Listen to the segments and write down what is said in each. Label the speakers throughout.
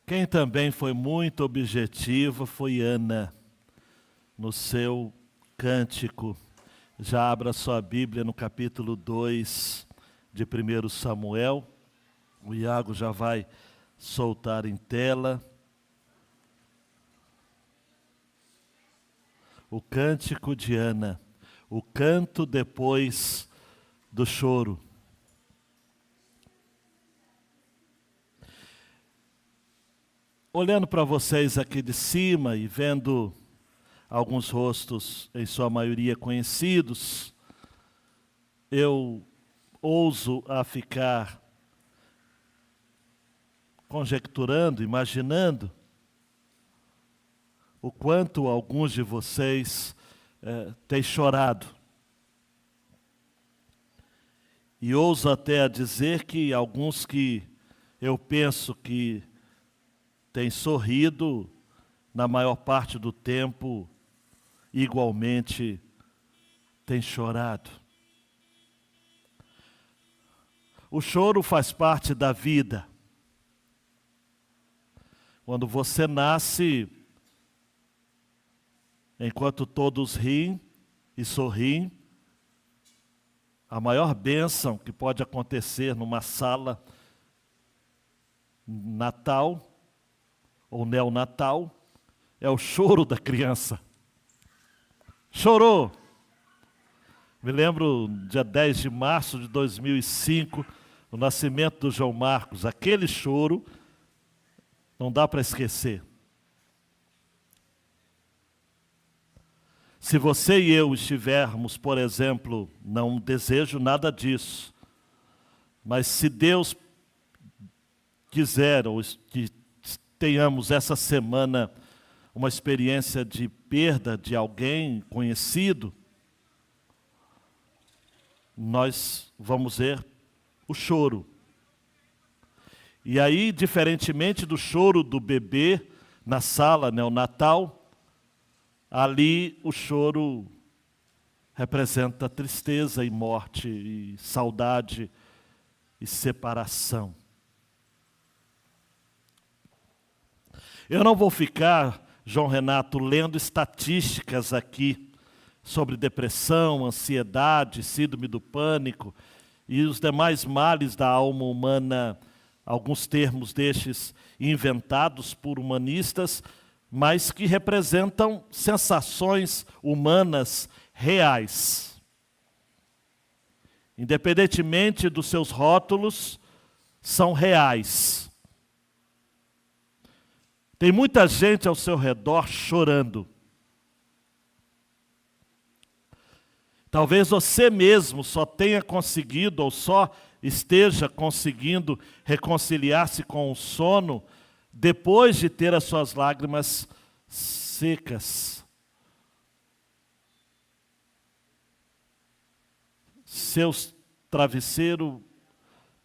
Speaker 1: Quem também foi muito objetiva foi Ana, no seu cântico. Já abra sua Bíblia no capítulo 2 de 1 Samuel. O Iago já vai soltar em tela. O cântico de Ana, o canto depois do choro. Olhando para vocês aqui de cima e vendo alguns rostos, em sua maioria conhecidos, eu ouso a ficar conjecturando, imaginando o quanto alguns de vocês têm chorado. E ouso até a dizer que alguns que eu penso que têm sorrido, na maior parte do tempo, igualmente têm chorado. O choro faz parte da vida. Quando você nasce, enquanto todos riem e sorriem, a maior bênção que pode acontecer numa sala natal ou neonatal é o choro da criança. Chorou. Me lembro, dia 10 de março de 2005, o nascimento do João Marcos. Aquele choro não dá para esquecer. Se você e eu estivermos, por exemplo, não desejo nada disso, mas se Deus quiser, ou que tenhamos essa semana uma experiência de perda de alguém conhecido, nós vamos ver o choro. E aí, diferentemente do choro do bebê na sala neonatal, ali o choro representa tristeza e morte, e saudade e separação. Eu não vou ficar, João Renato, lendo estatísticas aqui sobre depressão, ansiedade, síndrome do pânico e os demais males da alma humana, alguns termos destes inventados por humanistas, mas que representam sensações humanas reais. Independentemente dos seus rótulos, são reais. Tem muita gente ao seu redor chorando. Talvez você mesmo só tenha conseguido ou só esteja conseguindo reconciliar-se com o sono depois de ter as suas lágrimas secas. Seu travesseiro,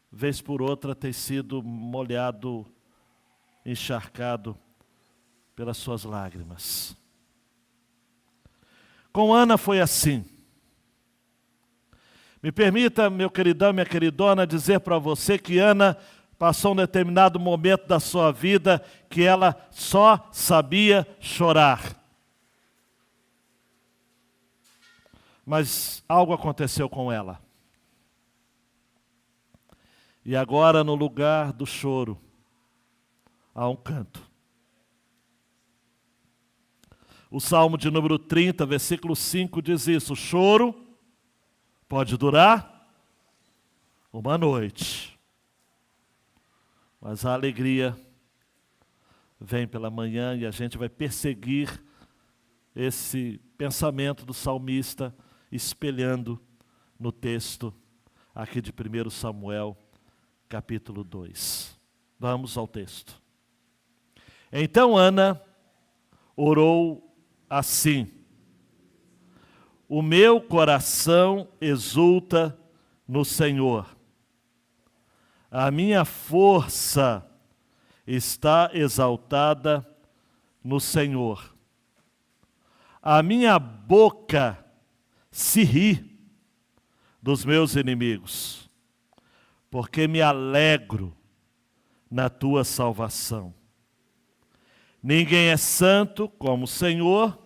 Speaker 1: vez por outra, tem sido molhado, encharcado pelas suas lágrimas. Com Ana foi assim. Me permita, meu queridão, minha queridona, dizer para você que Ana passou um determinado momento da sua vida que ela só sabia chorar. Mas algo aconteceu com ela. E agora, no lugar do choro, há um canto. O Salmo de número 30, versículo 5 diz isso: o choro pode durar uma noite, mas a alegria vem pela manhã, e a gente vai perseguir esse pensamento do salmista, espelhando no texto aqui de 1 Samuel, capítulo 2. Vamos ao texto. Então Ana orou assim: o meu coração exulta no Senhor, a minha força está exaltada no Senhor. A minha boca se ri dos meus inimigos, porque me alegro na tua salvação. Ninguém é santo como o Senhor,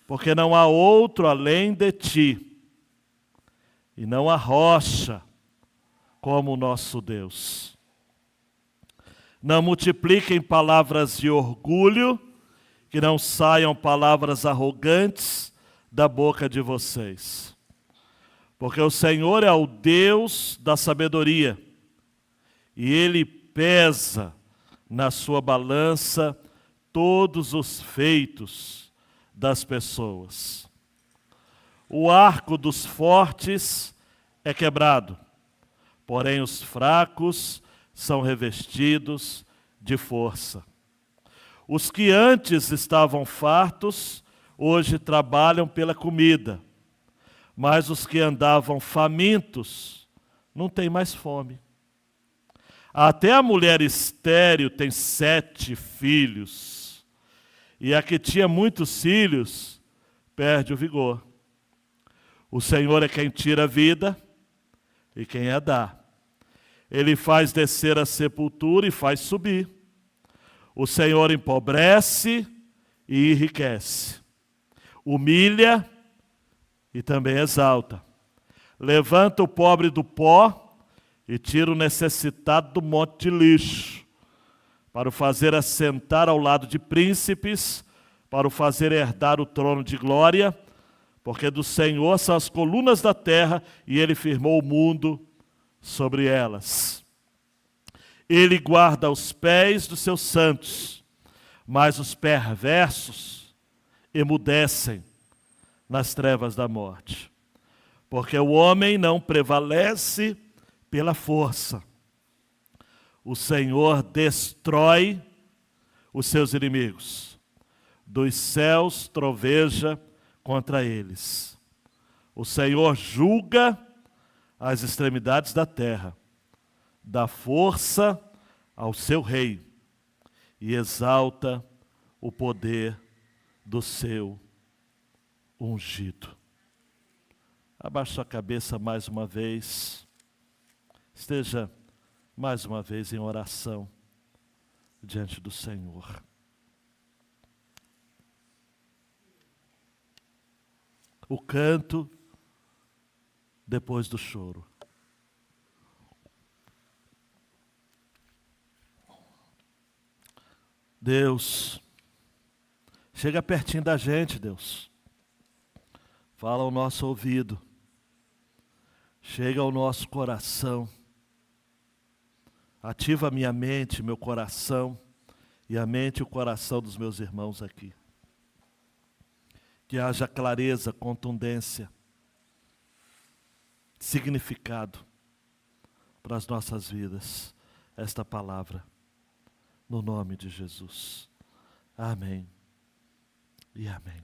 Speaker 1: porque não há outro além de ti, e não há rocha como o nosso Deus. Não multipliquem palavras de orgulho, que não saiam palavras arrogantes da boca de vocês. Porque o Senhor é o Deus da sabedoria, e Ele pesa na sua balança todos os feitos das pessoas. O arco dos fortes é quebrado, porém os fracos são revestidos de força. Os que antes estavam fartos, hoje trabalham pela comida, mas os que andavam famintos não têm mais fome. Até a mulher estéril tem 7 filhos, e a que tinha muitos filhos perde o vigor. O Senhor é quem tira a vida e quem a dá. Ele faz descer a sepultura e faz subir. O Senhor empobrece e enriquece. Humilha e também exalta. Levanta o pobre do pó e tira o necessitado do monte de lixo, para o fazer assentar ao lado de príncipes, para o fazer herdar o trono de glória, porque do Senhor são as colunas da terra, e Ele firmou o mundo sobre elas. Ele guarda os pés dos seus santos, mas os perversos emudecem nas trevas da morte. Porque o homem não prevalece pela força. O Senhor destrói os seus inimigos. Dos céus troveja contra eles. O Senhor julga as extremidades da terra, dá força ao seu rei e exalta o poder do seu ungido. Abaixe sua cabeça mais uma vez. Esteja mais uma vez em oração diante do Senhor. O canto depois do choro. Deus, chega pertinho da gente, Deus. Fala ao nosso ouvido. Chega ao nosso coração. Ativa a minha mente, meu coração, e a mente e o coração dos meus irmãos aqui. Que haja clareza, contundência, significado para as nossas vidas, esta palavra, no nome de Jesus. Amém e amém.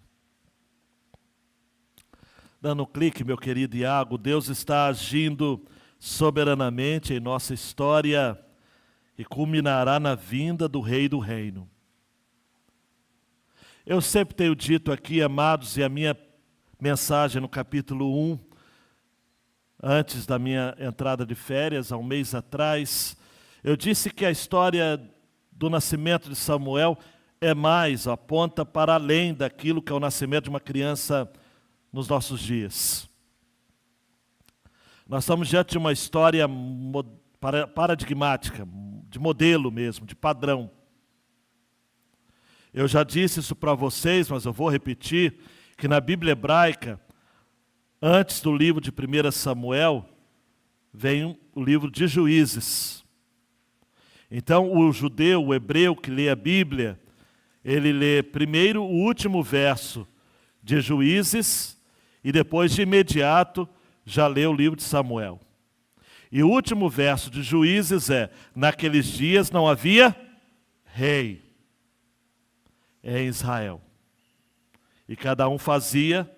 Speaker 1: Dando um clique, meu querido Iago, Deus está agindo soberanamente em nossa história e culminará na vinda do Rei do Reino. Eu sempre tenho dito aqui, amados, e a minha mensagem no capítulo 1, antes da minha entrada de férias, há um mês atrás, eu disse que a história do nascimento de Samuel é mais, aponta para além daquilo que é o nascimento de uma criança nos nossos dias. Nós estamos diante de uma história paradigmática, de modelo mesmo, de padrão. Eu já disse isso para vocês, mas eu vou repetir, que na Bíblia hebraica, antes do livro de 1 Samuel, vem o livro de Juízes. Então, o judeu, o hebreu que lê a Bíblia, ele lê primeiro o último verso de Juízes e depois, de imediato, já lê o livro de Samuel. E o último verso de Juízes é: naqueles dias não havia rei em Israel. E cada um fazia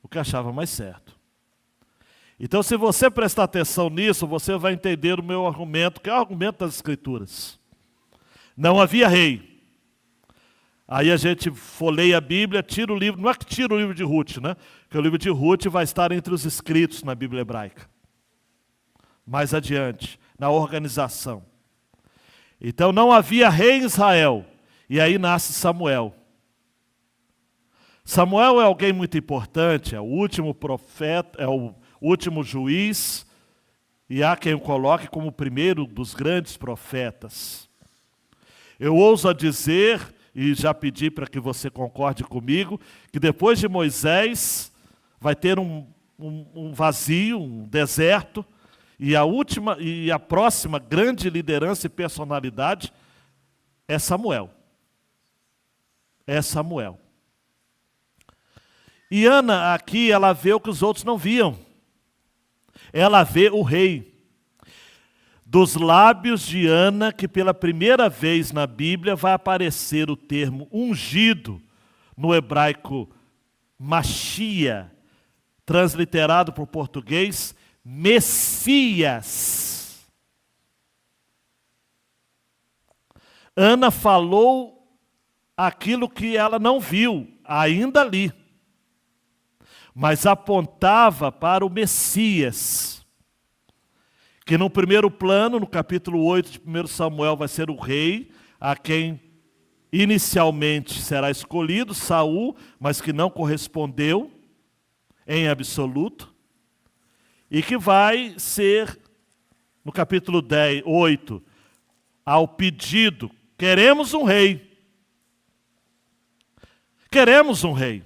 Speaker 1: o que achava mais certo. Então, se você prestar atenção nisso, você vai entender o meu argumento, que é o argumento das Escrituras. Não havia rei. Aí a gente folheia a Bíblia, tira o livro, não é que tira o livro de Ruth, né? Porque o livro de Ruth vai estar entre os escritos na Bíblia hebraica. Mais adiante, na organização. Então não havia rei em Israel. E aí nasce Samuel. Samuel é alguém muito importante, é o último profeta, é o último juiz, e há quem o coloque como o primeiro dos grandes profetas. Eu ouso a dizer, e já pedi para que você concorde comigo, que depois de Moisés vai ter um vazio, um deserto, e a próxima grande liderança e personalidade é Samuel. É Samuel. E Ana aqui, ela vê o que os outros não viam. Ela vê o rei. Dos lábios de Ana, que pela primeira vez na Bíblia vai aparecer o termo ungido, no hebraico Machia, transliterado para o português, Messias. Ana falou aquilo que ela não viu, ainda ali, mas apontava para o Messias, que no primeiro plano, no capítulo 8 de 1 Samuel, vai ser o rei, a quem inicialmente será escolhido, Saul, mas que não correspondeu em absoluto, e que vai ser, no capítulo 8, ao pedido, queremos um rei. Queremos um rei.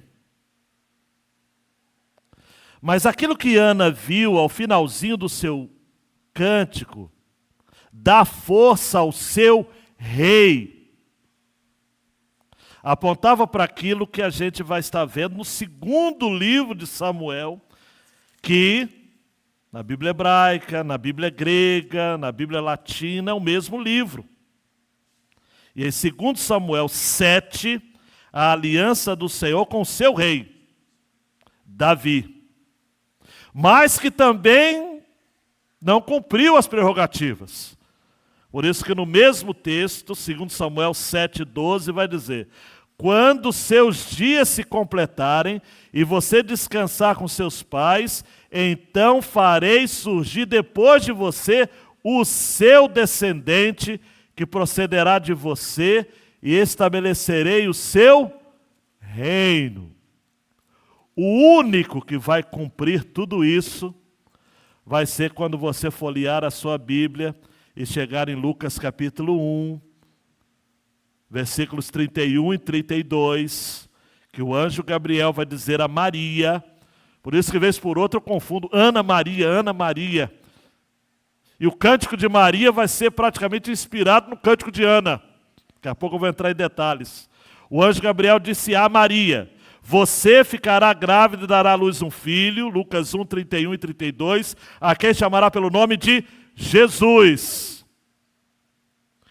Speaker 1: Mas aquilo que Ana viu ao finalzinho do seu cântico, dá força ao seu rei. Apontava para aquilo que a gente vai estar vendo no segundo livro de Samuel, que na Bíblia hebraica, na Bíblia grega, na Bíblia latina, é o mesmo livro. E em 2 Samuel 7, a aliança do Senhor com o seu rei, Davi. Mas que também não cumpriu as prerrogativas. Por isso que no mesmo texto, 2 Samuel 7,12, vai dizer: quando seus dias se completarem e você descansar com seus pais, então farei surgir depois de você o seu descendente, que procederá de você, e estabelecerei o seu reino. O único que vai cumprir tudo isso vai ser quando você folhear a sua Bíblia e chegar em Lucas capítulo 1, versículos 31 e 32, que o anjo Gabriel vai dizer a Maria. Por isso que vez por outra eu confundo Ana Maria, Ana Maria. E o cântico de Maria vai ser praticamente inspirado no cântico de Ana. Daqui a pouco eu vou entrar em detalhes. O anjo Gabriel disse a Maria: você ficará grávida e dará à luz um filho, Lucas 1, 31 e 32, a quem chamará pelo nome de Jesus,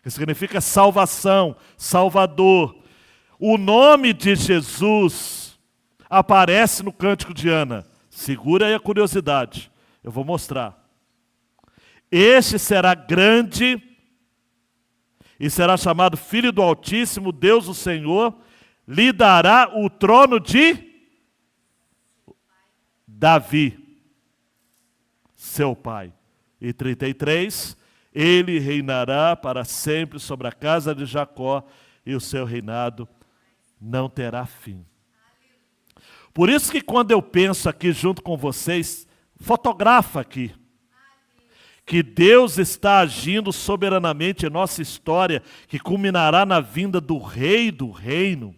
Speaker 1: que significa salvação, salvador. O nome de Jesus aparece no cântico de Ana. Segura aí a curiosidade, eu vou mostrar. Este será grande e será chamado Filho do Altíssimo, Deus o Senhor, lhe dará o trono de Davi, seu pai. E 33, ele reinará para sempre sobre a casa de Jacó, e o seu reinado não terá fim. Por isso que quando eu penso aqui junto com vocês, fotografa aqui, que Deus está agindo soberanamente em nossa história, que culminará na vinda do Rei do Reino.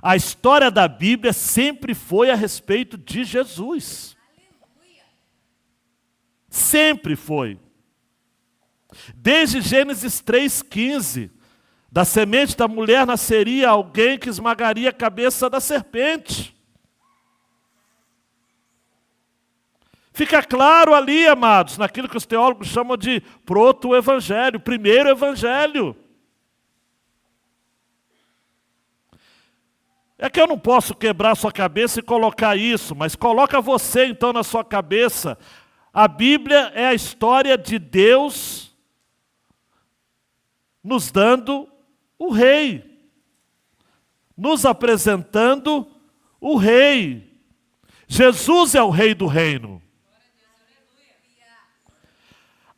Speaker 1: A história da Bíblia sempre foi a respeito de Jesus. Aleluia. Sempre foi. Desde Gênesis 3,15, da semente da mulher nasceria alguém que esmagaria a cabeça da serpente. Fica claro ali, amados, naquilo que os teólogos chamam de proto-evangelho, primeiro evangelho. É que eu não posso quebrar a sua cabeça e colocar isso, mas coloca você então na sua cabeça. A Bíblia é a história de Deus nos dando o rei, nos apresentando o rei. Jesus é o rei do reino.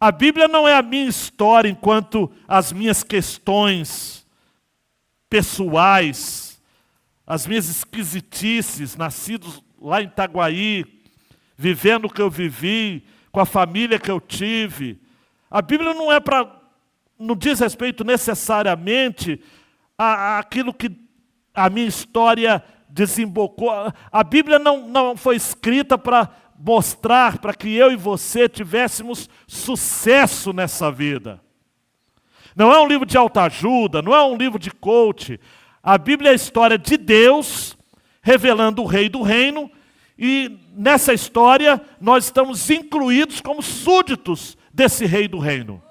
Speaker 1: A Bíblia não é a minha história enquanto as minhas questões. pessoais, as minhas esquisitices, nascidos lá em Itaguaí, vivendo o que eu vivi, com a família que eu tive. A Bíblia não diz respeito necessariamente àquilo que a minha história desembocou. A Bíblia não foi escrita para mostrar, para que eu e você tivéssemos sucesso nessa vida. Não é um livro de autoajuda, não é um livro de coach. A Bíblia é a história de Deus revelando o Rei do Reino, e nessa história nós estamos incluídos como súditos desse Rei do Reino,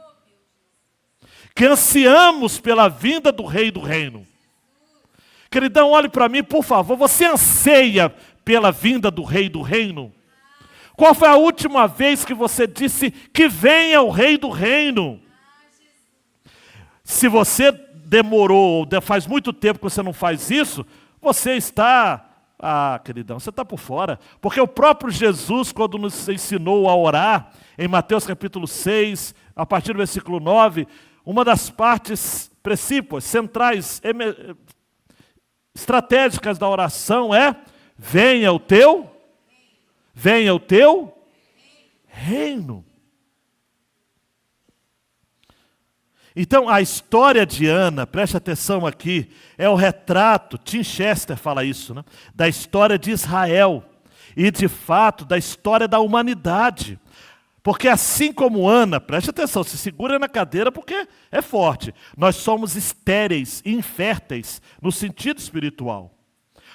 Speaker 1: que ansiamos pela vinda do Rei do Reino. Queridão, olhe para mim, por favor. Você anseia pela vinda do Rei do Reino? Qual foi a última vez que você disse que venha o Rei do Reino? Se você demorou, faz muito tempo que você não faz isso, você está... queridão, você está por fora. Porque o próprio Jesus, quando nos ensinou a orar, em Mateus capítulo 6, a partir do versículo 9, uma das partes precípuas, centrais, estratégicas da oração é: venha o teu reino. Então, a história de Ana, preste atenção aqui, é o retrato, Tim Chester fala isso, né, da história de Israel e, de fato, da história da humanidade. Porque assim como Ana, preste atenção, se segura na cadeira porque é forte. Nós somos estéreis, inférteis, no sentido espiritual.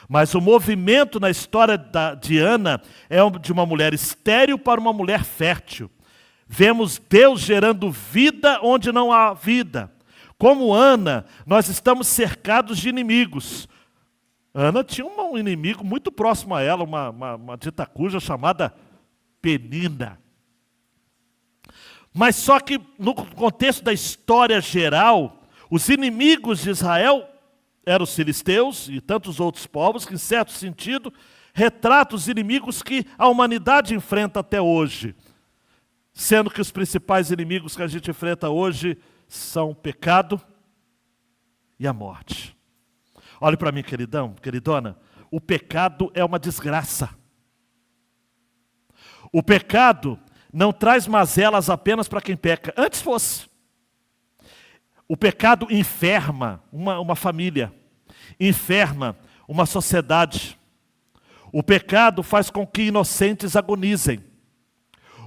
Speaker 1: Mas o movimento na história de Ana é de uma mulher estéril para uma mulher fértil. Vemos Deus gerando vida onde não há vida. Como Ana, nós estamos cercados de inimigos. Ana tinha um inimigo muito próximo a ela, uma dita cuja chamada Penina. Mas só que no contexto da história geral, os inimigos de Israel eram os filisteus e tantos outros povos, que em certo sentido retratam os inimigos que a humanidade enfrenta até hoje. Sendo que os principais inimigos que a gente enfrenta hoje são o pecado e a morte. Olhe para mim, queridão, queridona, o pecado é uma desgraça. O pecado não traz mazelas apenas para quem peca. Antes fosse. O pecado enferma uma família, enferma uma sociedade. O pecado faz com que inocentes agonizem.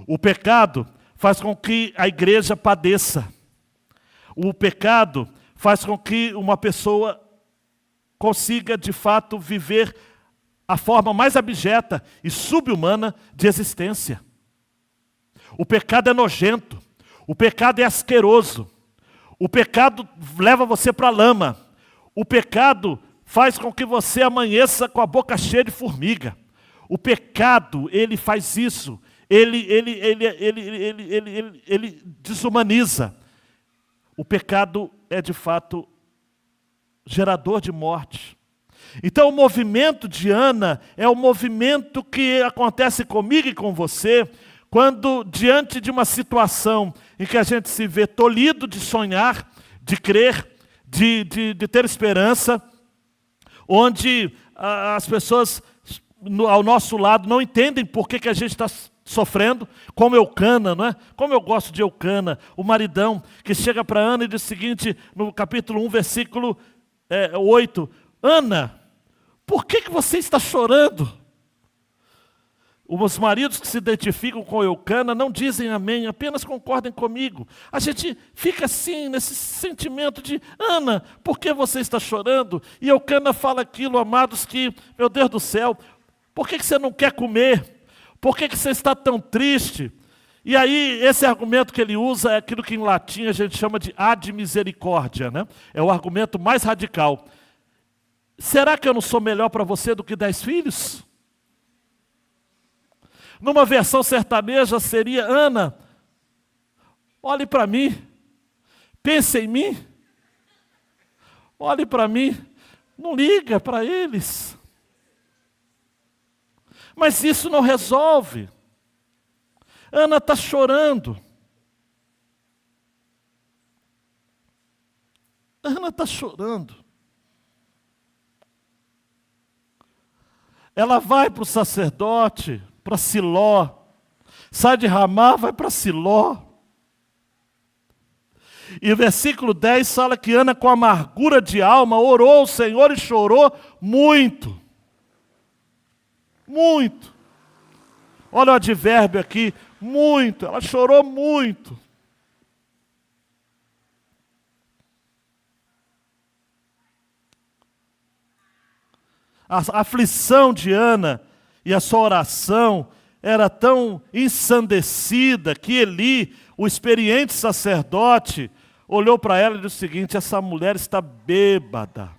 Speaker 1: O pecado faz com que a igreja padeça. O pecado faz com que uma pessoa consiga, de fato, viver a forma mais abjeta e subhumana de existência. O pecado é nojento. O pecado é asqueroso. O pecado leva você para a lama. O pecado faz com que você amanheça com a boca cheia de formiga. O pecado, ele faz isso. Ele desumaniza. O pecado é, de fato, gerador de morte. Então, o movimento de Ana é o movimento que acontece comigo e com você, quando, diante de uma situação em que a gente se vê tolhido de sonhar, de crer, de ter esperança, onde as pessoas ao nosso lado não entendem por que a gente está sofrendo, como Eucana, não é? Como eu gosto de Eucana, o maridão, que chega para Ana e diz o seguinte, no capítulo 1, versículo 8, Ana, por que você está chorando? Os maridos que se identificam com Eucana não dizem amém, apenas concordem comigo. A gente fica assim, nesse sentimento de, Ana, por que você está chorando? E Eucana fala aquilo, amados, que, meu Deus do céu, por que você não quer comer? Por que você está tão triste? E aí, esse argumento que ele usa é aquilo que em latim a gente chama de ad misericórdia, né? É o argumento mais radical. Será que eu não sou melhor para você do que 10 filhos? Numa versão sertaneja seria, Ana, olhe para mim, pense em mim, olhe para mim, não liga para eles. Mas isso não resolve. Ana está chorando. Ana está chorando. ela vai para o sacerdote, para Siló. Sai de Ramá, vai para Siló. E o versículo 10 fala que Ana, com amargura de alma, orou ao Senhor e chorou muito. Muito. Olha o advérbio aqui, muito. Ela chorou muito. A aflição de Ana e a sua oração era tão ensandecida que Eli, o experiente sacerdote, olhou para ela e disse o seguinte: essa mulher está bêbada.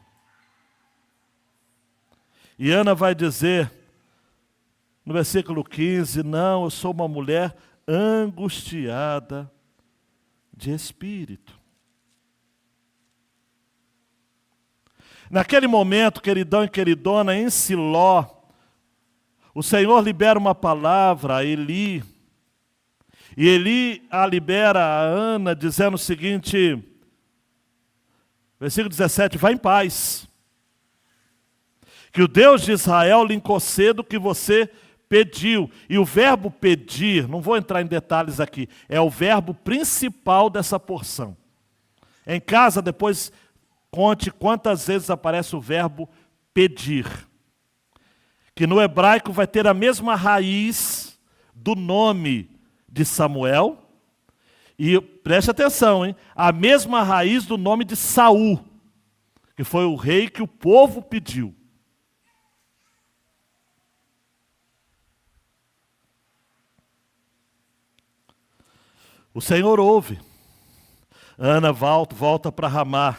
Speaker 1: E Ana vai dizer, no versículo 15, não, eu sou uma mulher angustiada de espírito. Naquele momento, queridão e queridona, em Siló, o Senhor libera uma palavra a Eli, e Eli a libera a Ana, dizendo o seguinte, versículo 17, vá em paz, que o Deus de Israel lhe conceda o que você pediu. E o verbo pedir, não vou entrar em detalhes aqui, é o verbo principal dessa porção. Em casa, depois, conte quantas vezes aparece o verbo pedir, que no hebraico vai ter a mesma raiz do nome de Samuel, e preste atenção, hein? A mesma raiz do nome de Saul, que foi o rei que o povo pediu. O Senhor ouve. Ana volta para Ramá.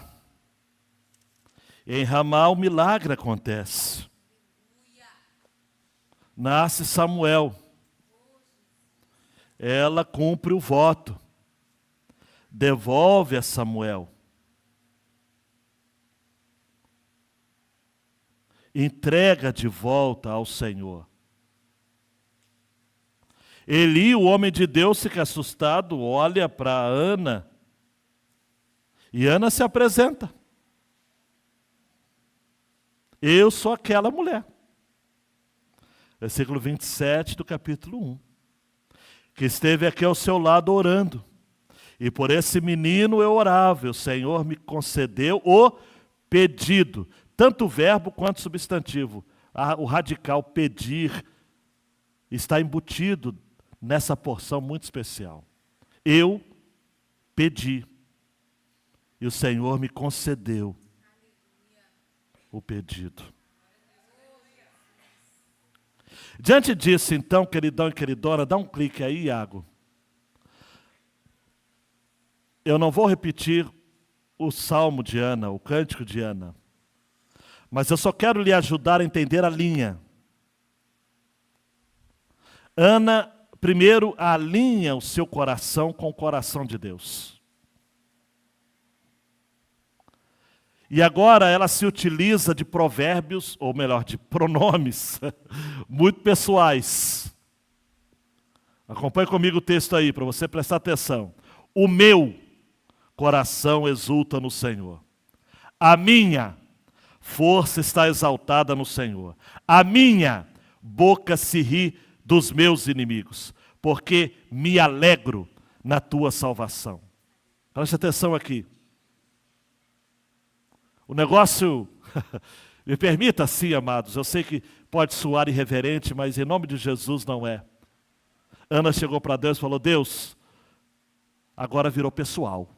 Speaker 1: Em Ramá o milagre acontece. Nasce Samuel. Ela cumpre o voto. Devolve a Samuel. Entrega de volta ao Senhor. Eli, o homem de Deus, fica assustado, olha para Ana. E Ana se apresenta. Eu sou aquela mulher. Versículo 27 do capítulo 1. Que esteve aqui ao seu lado orando. E por esse menino eu orava. O Senhor me concedeu o pedido. Tanto verbo quanto substantivo. O radical pedir está embutido nessa porção muito especial. Eu pedi. E o Senhor me concedeu o pedido. Diante disso, então, queridão e queridona, dá um clique aí, Iago. Eu não vou repetir o salmo de Ana, o cântico de Ana, mas eu só quero lhe ajudar a entender a linha. Ana, primeiro, alinha o seu coração com o coração de Deus. E agora ela se utiliza de provérbios, ou melhor, de pronomes, muito pessoais. Acompanhe comigo o texto aí, para você prestar atenção. O meu coração exulta no Senhor. A minha força está exaltada no Senhor. A minha boca se ri dos meus inimigos, porque me alegro na tua salvação. Preste atenção aqui. O negócio, me permita assim, amados, eu sei que pode soar irreverente, mas em nome de Jesus não é. Ana chegou para Deus e falou, Deus, agora virou pessoal.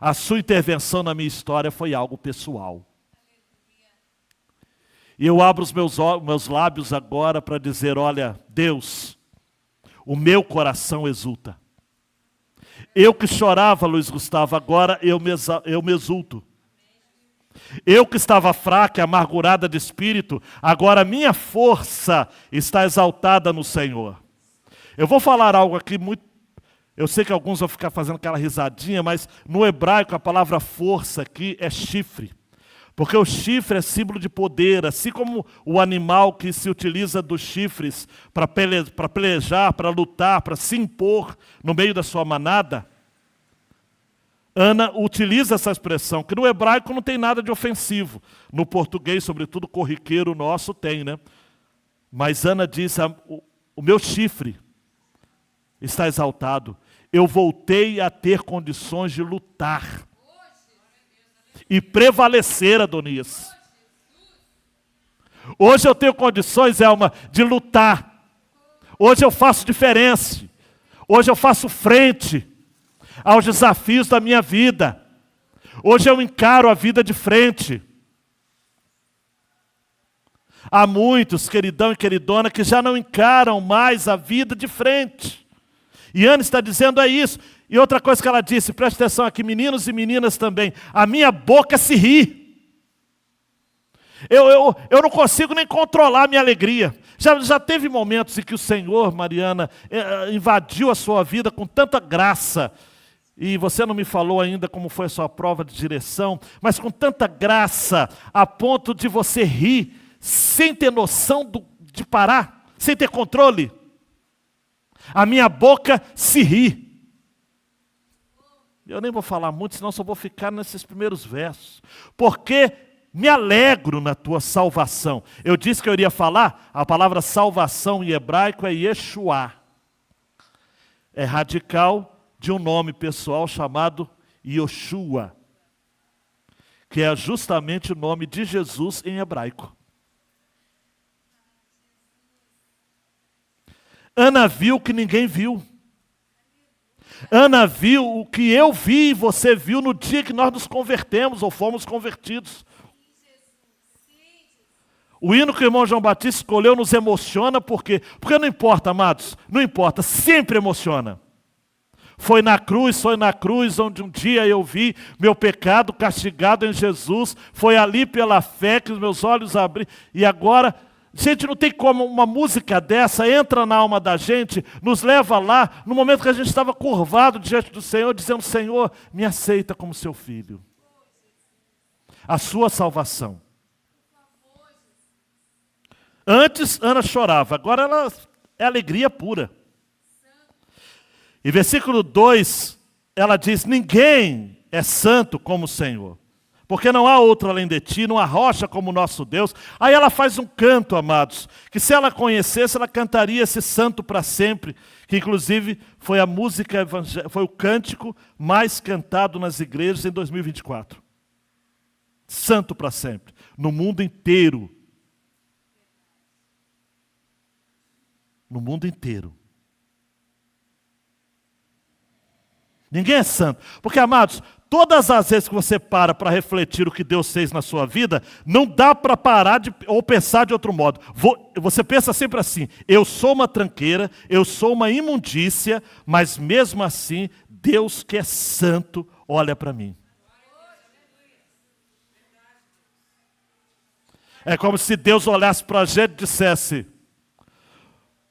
Speaker 1: A sua intervenção na minha história foi algo pessoal. E eu abro os meus lábios agora para dizer, olha, Deus, o meu coração exulta. Eu que chorava, Luiz Gustavo, agora eu me exulto. Eu que estava fraca e amargurada de espírito, agora minha força está exaltada no Senhor. Eu vou falar algo aqui muito... Eu sei que alguns vão ficar fazendo aquela risadinha, mas no hebraico a palavra força aqui é chifre. Porque o chifre é símbolo de poder, assim como o animal que se utiliza dos chifres para pelejar, para lutar, para se impor no meio da sua manada. Ana utiliza essa expressão, que no hebraico não tem nada de ofensivo. No português, sobretudo corriqueiro nosso, tem, né? Mas Ana diz, o meu chifre está exaltado. Eu voltei a ter condições de lutar e prevalecer, Adonias. Hoje eu tenho condições, Elma, de lutar. Hoje eu faço diferença. Hoje eu faço frente aos desafios da minha vida. Hoje eu encaro a vida de frente. Há muitos, queridão e queridona, que já não encaram mais a vida de frente. E Ana está dizendo é isso. E outra coisa que ela disse, preste atenção aqui, meninos e meninas também. A minha boca se ri. Eu não consigo nem controlar a minha alegria. Já teve momentos em que o Senhor, Mariana, invadiu a sua vida com tanta graça. E você não me falou ainda como foi a sua prova de direção, mas com tanta graça, a ponto de você rir, sem ter noção de parar, sem ter controle. A minha boca se ri. Eu nem vou falar muito, senão só vou ficar nesses primeiros versos. Porque me alegro na tua salvação. Eu disse que eu iria falar, a palavra salvação em hebraico é Yeshua. É radical de um nome pessoal chamado Yoshua, que é justamente o nome de Jesus em hebraico. Ana viu o que ninguém viu. Ana viu o que eu vi e você viu no dia que nós nos convertemos ou fomos convertidos. O hino que o irmão João Batista escolheu nos emociona, por quê? Porque não importa, amados, não importa, sempre emociona. Foi na cruz onde um dia eu vi meu pecado castigado em Jesus, foi ali pela fé que os meus olhos abriram, e agora, gente, não tem como uma música dessa, entra na alma da gente, nos leva lá, no momento que a gente estava curvado diante do Senhor, dizendo, Senhor, me aceita como seu filho. A sua salvação. Antes, Ana chorava, agora ela é alegria pura. E versículo 2, ela diz, ninguém é santo como o Senhor, porque não há outro além de ti, não há rocha como o nosso Deus. Aí ela faz um canto, amados, que se ela conhecesse, ela cantaria esse santo para sempre, que inclusive foi a música evangélica, foi o cântico mais cantado nas igrejas em 2024. Santo para sempre, no mundo inteiro. No mundo inteiro. Ninguém é santo. Porque, amados, todas as vezes que você para refletir o que Deus fez na sua vida, não dá para parar ou pensar de outro modo. Você pensa sempre assim, eu sou uma tranqueira, eu sou uma imundícia, mas mesmo assim, Deus que é santo, olha para mim. É como se Deus olhasse para a gente e dissesse,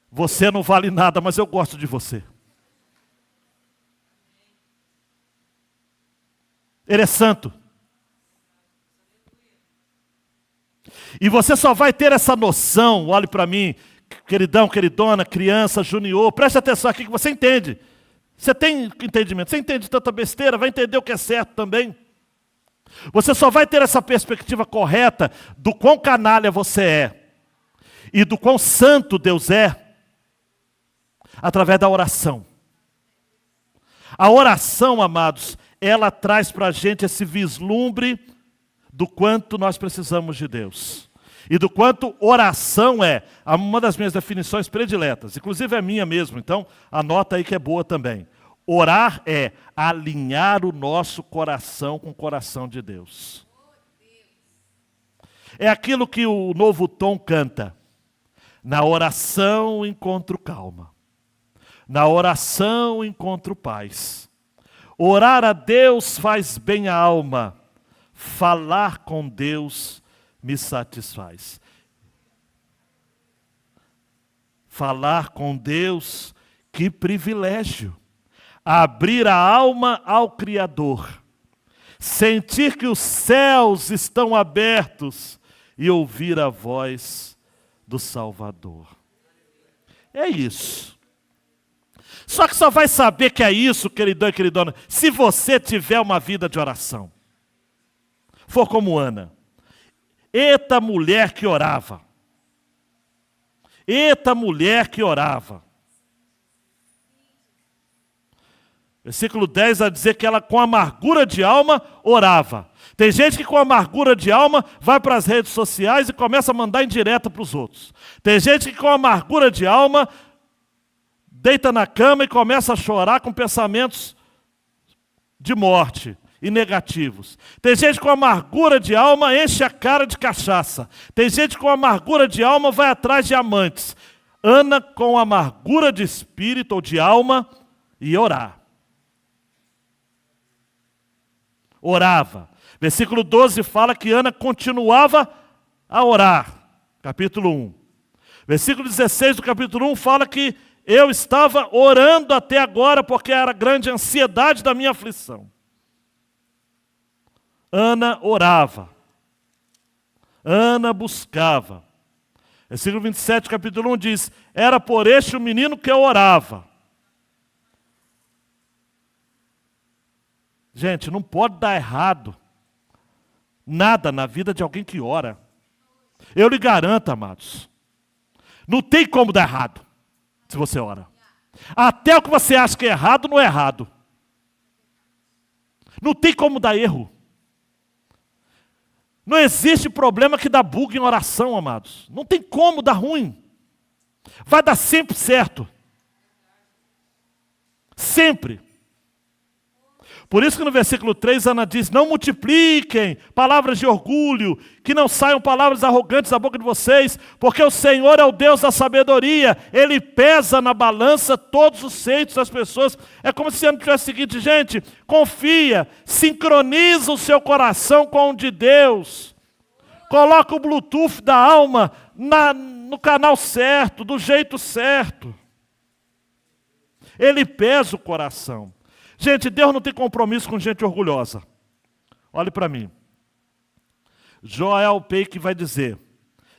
Speaker 1: você não vale nada, mas eu gosto de você. Ele é santo. E você só vai ter essa noção, olhe para mim, queridão, queridona, criança, junior, preste atenção aqui que você entende. Você tem entendimento, você entende tanta besteira, vai entender o que é certo também. Você só vai ter essa perspectiva correta do quão canalha você é e do quão santo Deus é através da oração. A oração, amados, ela traz para a gente esse vislumbre do quanto nós precisamos de Deus. E do quanto oração é uma das minhas definições prediletas. Inclusive é minha mesmo, então anota aí que é boa também. Orar é alinhar o nosso coração com o coração de Deus. É aquilo que o Novo Tom canta. Na oração encontro calma. Na oração encontro paz. Orar a Deus faz bem à alma. Falar com Deus me satisfaz. Falar com Deus, que privilégio. Abrir a alma ao Criador. Sentir que os céus estão abertos e ouvir a voz do Salvador. É isso. Só que só vai saber que é isso, queridão e queridona, se você tiver uma vida de oração. For como Ana. Eita mulher que orava. Eita mulher que orava. Versículo 10 vai dizer que ela com amargura de alma orava. Tem gente que com amargura de alma vai para as redes sociais e começa a mandar indireta para os outros. Tem gente que com amargura de alma deita na cama e começa a chorar com pensamentos de morte e negativos. Tem gente com amargura de alma enche a cara de cachaça. Tem gente com amargura de alma vai atrás de amantes. Ana com amargura de espírito ou de alma e orar. Orava. Versículo 12 fala que Ana continuava a orar. Capítulo 1. Versículo 16 do capítulo 1 fala que eu estava orando até agora porque era grande a ansiedade da minha aflição. Ana orava. Ana buscava. Versículo 27 do capítulo 1 diz, era por este o menino que eu orava. Gente, não pode dar errado nada na vida de alguém que ora. Eu lhe garanto, amados, não tem como dar errado se você ora. Até o que você acha que é errado, não é errado. Não tem como dar erro. Não existe problema que dá bug em oração, amados. Não tem como dar ruim. Vai dar sempre certo. Sempre. Por isso que no versículo 3, Ana diz, não multipliquem palavras de orgulho, que não saiam palavras arrogantes da boca de vocês, porque o Senhor é o Deus da sabedoria, Ele pesa na balança todos os feitos das pessoas. É como se Ana tivesse o seguinte, gente, confia, sincroniza o seu coração com o de Deus, coloca o Bluetooth da alma no canal certo, do jeito certo. Ele pesa o coração. Gente, Deus não tem compromisso com gente orgulhosa. Olhe para mim. Joel Peik vai dizer,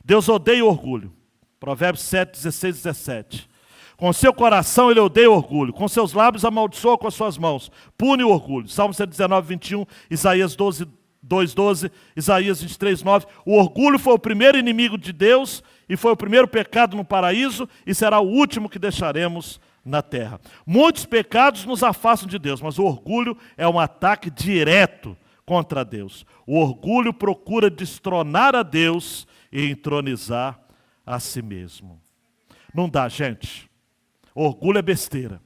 Speaker 1: Deus odeia o orgulho. Provérbios 7, 16 e 17. Com seu coração ele odeia o orgulho, com seus lábios amaldiçoa com as suas mãos. Pune o orgulho. Salmo 119, 21, Isaías 12, 2, 12, Isaías 23, 9. O orgulho foi o primeiro inimigo de Deus e foi o primeiro pecado no paraíso e será o último que deixaremos na terra. Muitos pecados nos afastam de Deus, mas o orgulho é um ataque direto contra Deus. O orgulho procura destronar a Deus e entronizar a si mesmo. Não dá, gente. Orgulho é besteira.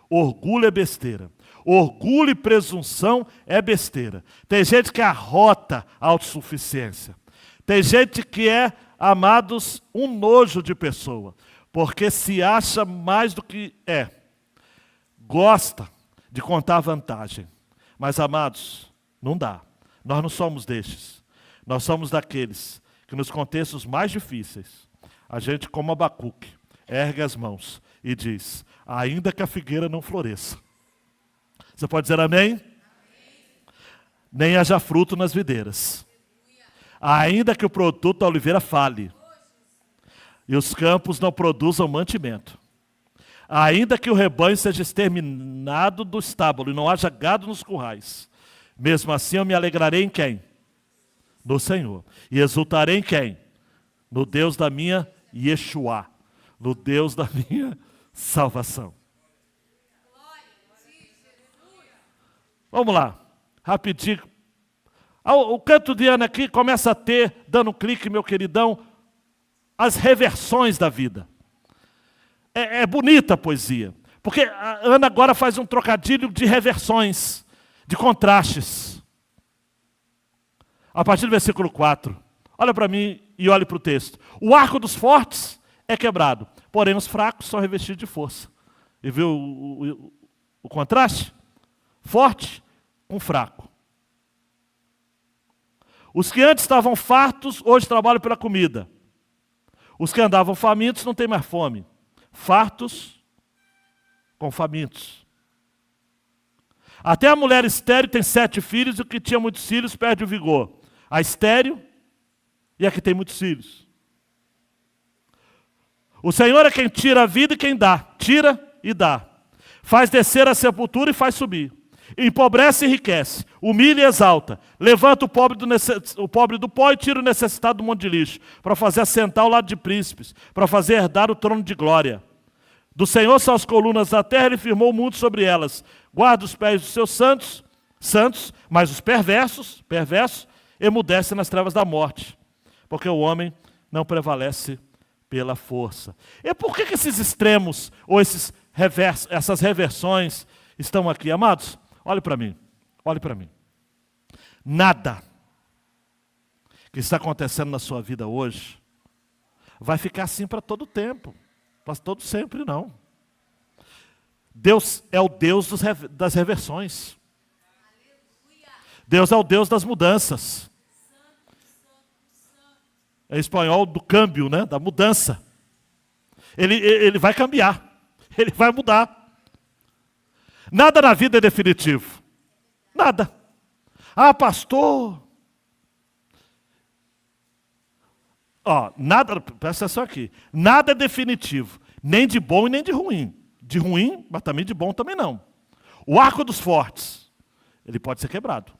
Speaker 1: Orgulho é besteira. Orgulho e presunção é besteira. Tem gente que arrota a autossuficiência. Tem gente que é, amados, um nojo de pessoa. Porque se acha mais do que é. Gosta de contar vantagem. Mas, amados, não dá. Nós não somos destes. Nós somos daqueles que nos contextos mais difíceis, a gente, como Abacuque, ergue as mãos e diz, ainda que a figueira não floresça. Você pode dizer amém? Amém. Nem haja fruto nas videiras. Ainda que o produto da oliveira fale. E os campos não produzam mantimento. Ainda que o rebanho seja exterminado do estábulo e não haja gado nos currais. Mesmo assim eu me alegrarei em quem? No Senhor. E exultarei em quem? No Deus da minha Yeshua. No Deus da minha salvação. Vamos lá, rapidinho. O canto de Ana aqui começa a ter, dando um clique, meu queridão, as reversões da vida. É bonita a poesia, porque a Ana agora faz um trocadilho de reversões, de contrastes. A partir do versículo 4, olha para mim e olhe para o texto. O arco dos fortes é quebrado, porém os fracos são revestidos de força. E viu o contraste? Forte com fraco. Os que antes estavam fartos, hoje trabalham pela comida. Os que andavam famintos não têm mais fome. Fartos com famintos. Até a mulher estéril tem 7 filhos e o que tinha muitos filhos perde o vigor. A estéril e a que tem muitos filhos. O Senhor é quem tira a vida e quem dá. Tira e dá. Faz descer a sepultura e faz subir. Empobrece e enriquece. Humilha e exalta. Levanta o pobre do pó e tira o necessitado do monte de lixo, para fazer assentar ao lado de príncipes, para fazer herdar o trono de glória. Do Senhor são as colunas da terra, Ele firmou o mundo sobre elas. Guarda os pés dos seus santos, mas os perversos, emudecem nas trevas da morte, porque o homem não prevalece pela força. E por que esses extremos, ou essas reversões estão aqui? Amados, olhe para mim. Nada que está acontecendo na sua vida hoje vai ficar assim para todo tempo, para todo sempre, não. Deus é o Deus das reversões. Deus é o Deus das mudanças. Em espanhol, do câmbio, né? Da mudança. Ele vai cambiar. Ele vai mudar. Nada na vida é definitivo. Nada. Ah, pastor. Nada, presta atenção aqui. Nada é definitivo. Nem de bom e nem de ruim. De ruim, mas também de bom também não. O arco dos fortes, ele pode ser quebrado.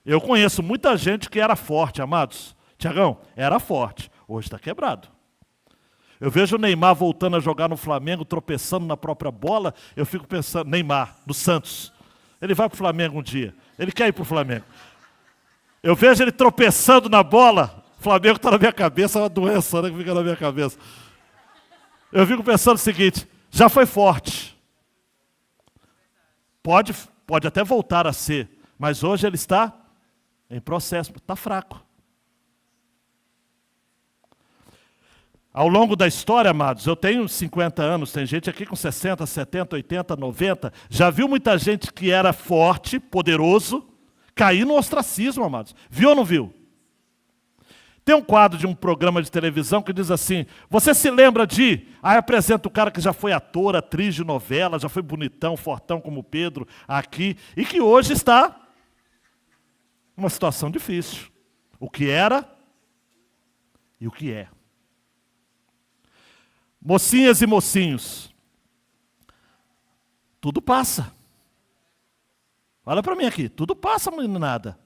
Speaker 1: Eu conheço muita gente que era forte, amados. Tiagão, era forte. Hoje está quebrado. Eu vejo o Neymar voltando a jogar no Flamengo, tropeçando na própria bola. Eu fico pensando, Neymar, do Santos. Ele vai para o Flamengo um dia. Ele quer ir para o Flamengo. Eu vejo ele tropeçando na bola. O Flamengo está na minha cabeça, é uma doença, né, que fica na minha cabeça. Eu fico pensando o seguinte, já foi forte. Pode até voltar a ser, mas hoje ele está em processo, está fraco. Ao longo da história, amados, eu tenho 50 anos, tem gente aqui com 60, 70, 80, 90. Já viu muita gente que era forte, poderoso, cair no ostracismo, amados. Viu ou não viu? Tem um quadro de um programa de televisão que diz assim, você se lembra de... Aí apresenta o cara que já foi ator, atriz de novela, já foi bonitão, fortão como Pedro aqui, e que hoje está numa situação difícil. O que era e o que é. Mocinhas e mocinhos, tudo passa. Olha para mim aqui, tudo passa, meninada.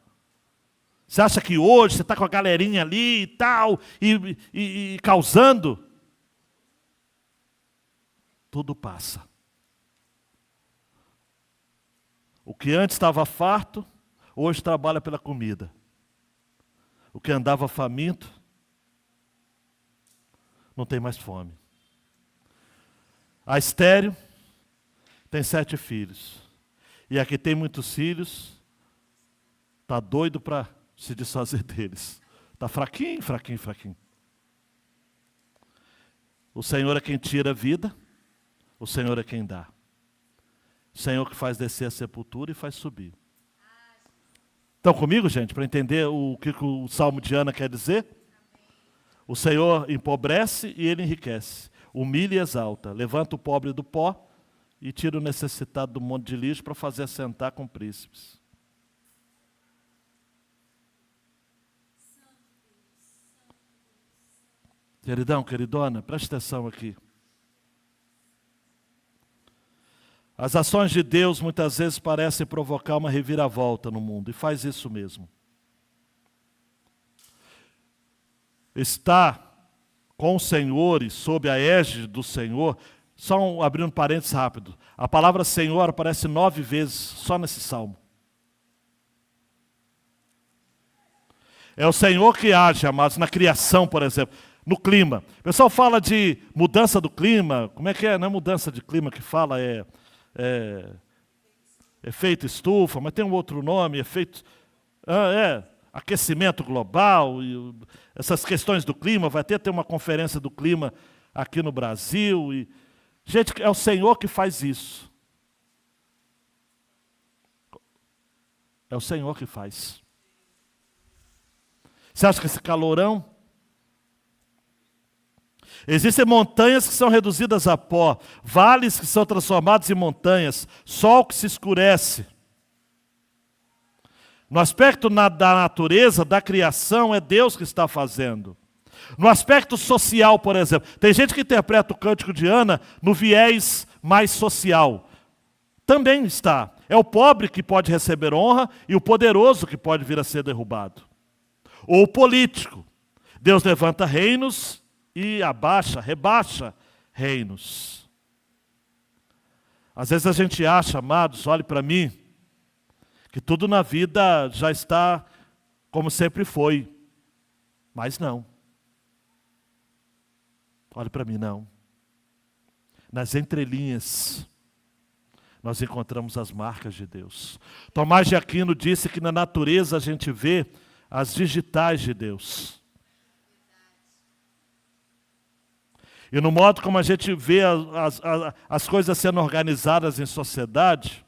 Speaker 1: Você acha que hoje você está com a galerinha ali e tal, e causando? Tudo passa. O que antes estava farto, hoje trabalha pela comida. O que andava faminto, não tem mais fome. A estéril tem 7 filhos. E a que tem muitos filhos, está doido para se desfazer deles. Está fraquinho. O Senhor é quem tira a vida, o Senhor é quem dá. O Senhor que faz descer a sepultura e faz subir. Estão comigo, gente, para entender o que o Salmo de Ana quer dizer? O Senhor empobrece e Ele enriquece. Humilha e exalta, levanta o pobre do pó e tira o necessitado do monte de lixo para fazer assentar com príncipes. Queridão, queridona, preste atenção aqui. As ações de Deus muitas vezes parecem provocar uma reviravolta no mundo, e faz isso mesmo. Está com o Senhor e sob a égide do Senhor, abrindo um parênteses rápido, a palavra Senhor aparece 9 vezes só nesse salmo. É o Senhor que age, amados, na criação, por exemplo, no clima. O pessoal fala de mudança do clima, como é que é? Não é mudança de clima que fala, efeito estufa, mas tem um outro nome, efeito... aquecimento global, e essas questões do clima, vai ter uma conferência do clima aqui no Brasil. Gente, é o Senhor que faz isso. É o Senhor que faz. Você acha que esse calorão? Existem montanhas que são reduzidas a pó, vales que são transformados em montanhas, sol que se escurece. No aspecto da natureza, da criação, é Deus que está fazendo. No aspecto social, por exemplo, tem gente que interpreta o Cântico de Ana no viés mais social. Também está. É o pobre que pode receber honra e o poderoso que pode vir a ser derrubado. Ou o político. Deus levanta reinos e rebaixa reinos. Às vezes a gente acha, amados, olhe para mim, que tudo na vida já está como sempre foi. Mas não. Olhe para mim, não. Nas entrelinhas, nós encontramos as marcas de Deus. Tomás de Aquino disse que na natureza a gente vê as digitais de Deus. E no modo como a gente vê as coisas sendo organizadas em sociedade,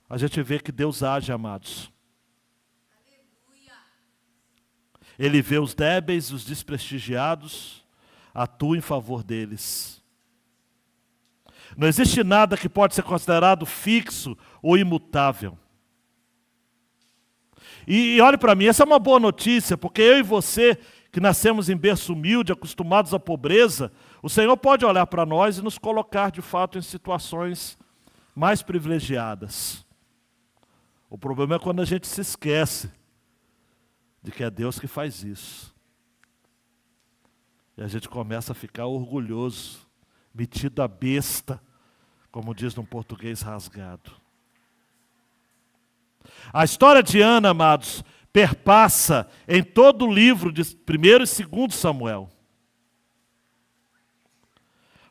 Speaker 1: a gente vê que Deus age, amados. Ele vê os débeis, os desprestigiados, atua em favor deles. Não existe nada que pode ser considerado fixo ou imutável. E olhe para mim, essa é uma boa notícia, porque eu e você, que nascemos em berço humilde, acostumados à pobreza, o Senhor pode olhar para nós e nos colocar de fato em situações mais privilegiadas. O problema é quando a gente se esquece de que é Deus que faz isso. E a gente começa a ficar orgulhoso, metido a besta, como diz num português rasgado. A história de Ana, amados, perpassa em todo o livro de 1º e 2º Samuel.